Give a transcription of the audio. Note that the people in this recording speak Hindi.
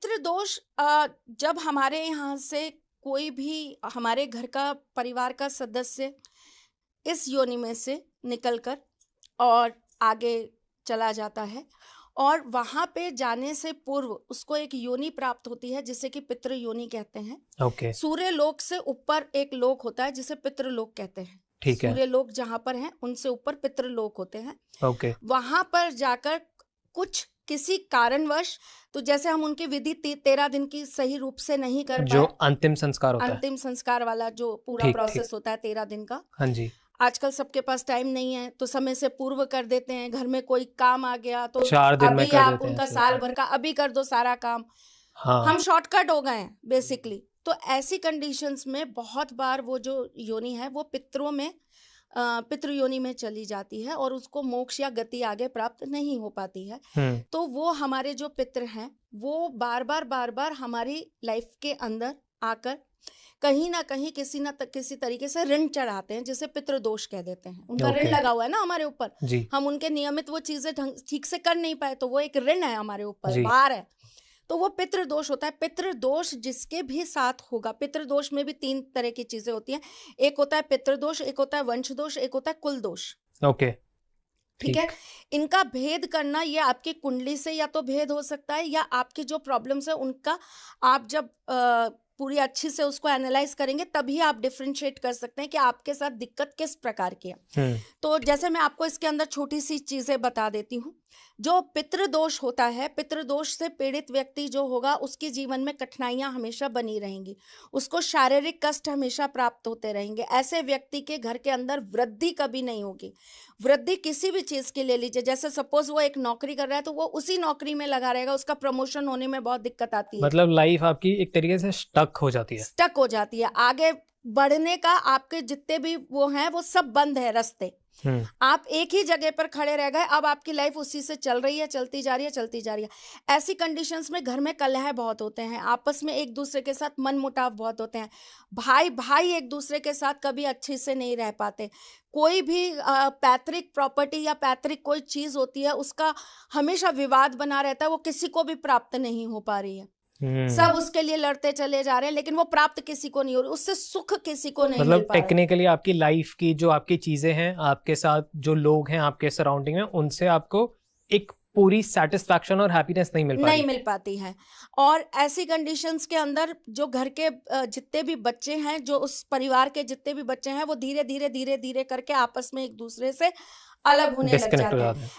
पितृदोष जब हमारे यहाँ से कोई भी हमारे घर का परिवार का सदस्य इस योनि में से निकलकर और आगे चला जाता है और वहाँ पे जाने से पूर्व उसको एक योनि प्राप्त होती है जिसे कि पितृ योनि कहते हैं। ओके। सूर्य लोक से ऊपर एक लोक होता है जिसे पितृलोक कहते हैं। ठीक है। सूर्य लोक जहाँ पर हैं उनसे ऊपर पितृलोक होते हैं। ओके। वहाँ पर जाकर कुछ किसी कारणवश, तो जैसे हम उनकी विधि 13 दिन की सही रूप से नहीं कर पाए, जो अंतिम संस्कार होता है, अंतिम संस्कार वाला जो पूरा प्रोसेस होता है 13 दिन का। हाँ जी। आजकल सबके पास टाइम नहीं है तो समय से पूर्व कर देते हैं। घर में कोई काम आ गया तो 4 दिन में अभी कर आप देते हैं, उनका साल भर का अभी कर दो सारा काम। हाँ। हम शॉर्टकट हो गए हैं बेसिकली। तो ऐसी कंडीशंस में बहुत बार वो जो योनि है वो पितरों में पितृ योनि में चली जाती है और उसको मोक्ष या गति आगे प्राप्त नहीं हो पाती है। तो वो हमारे जो पितृ हैं वो बार बार हमारी लाइफ के अंदर आकर कहीं ना कहीं किसी तरीके से ऋण चढ़ाते हैं, जिसे पितृदोष कह देते हैं। उनका ऋण लगा हुआ है ना हमारे ऊपर, हम उनके नियमित वो चीजें ठीक से कर नहीं पाए तो वो एक ऋण है हमारे ऊपर, भार है, तो वो पितृदोष होता है। पितृदोष जिसके भी साथ होगा, पितृदोष में भी 3 तरह की चीजें होती हैं। एक होता है पितृदोष, एक होता है वंश दोष, एक होता है कुल दोष। ओके, ठीक है। इनका भेद करना, ये आपकी कुंडली से या तो भेद हो सकता है या आपकी जो प्रॉब्लम्स है उनका आप जब पूरी अच्छी से उसको एनालाइज करेंगे तभी आप डिफरेंशिएट कर सकते हैं कि आपके साथ दिक्कत किस प्रकार की है। तो जैसे मैं आपको इसके अंदर छोटी सी चीजें बता देती हूँ। जो पितृदोष होता है, पितृदोष से पीड़ित व्यक्ति जो होगा उसके जीवन में कठिनाइयां हमेशा बनी रहेंगी, उसको शारीरिक कष्ट हमेशा प्राप्त होते रहेंगे। ऐसे व्यक्ति के घर के अंदर वृद्धि कभी नहीं होगी। वृद्धि किसी भी चीज की ले लीजिए, जैसे सपोज वो एक नौकरी कर रहा है तो वो उसी नौकरी में लगा रहेगा, उसका प्रमोशन होने में बहुत दिक्कत आती है। मतलब लाइफ आपकी एक तरीके से स्टक हो जाती है, स्टक हो जाती है। आगे बढ़ने का आपके जितने भी वो हैं वो सब बंद है रास्ते। आप एक ही जगह पर खड़े रह गए, अब आपकी लाइफ उसी से चल रही है, चलती जा रही है। ऐसी कंडीशंस में घर में कलह बहुत होते हैं, आपस में एक दूसरे के साथ मनमुटाव बहुत होते हैं। भाई एक दूसरे के साथ कभी अच्छे से नहीं रह पाते। कोई भी पैतृक प्रॉपर्टी या पैतृक कोई चीज होती है उसका हमेशा विवाद बना रहता है, वो किसी को भी प्राप्त नहीं हो पा रही है। सब उसके लिए लड़ते चले जा रहे हैं लेकिन वो प्राप्त किसी को नहीं हो रही, उससे सुख किसी को नहीं मिल पा रहा। मतलब टेक्निकली आपकी लाइफ की जो आपकी चीजें हैं, आपके साथ जो लोग हैं आपके सराउंडिंग में, उनसे आपको एक पूरी सेटिस्फैक्शन और हैप्पीनेस नहीं मिल पाती है। और ऐसी कंडीशंस के अंदर जो घर के जितने भी बच्चे हैं, जो उस परिवार के जितने भी बच्चे हैं, वो धीरे धीरे करके आपस में एक दूसरे से अलग होने लग जाते हैं।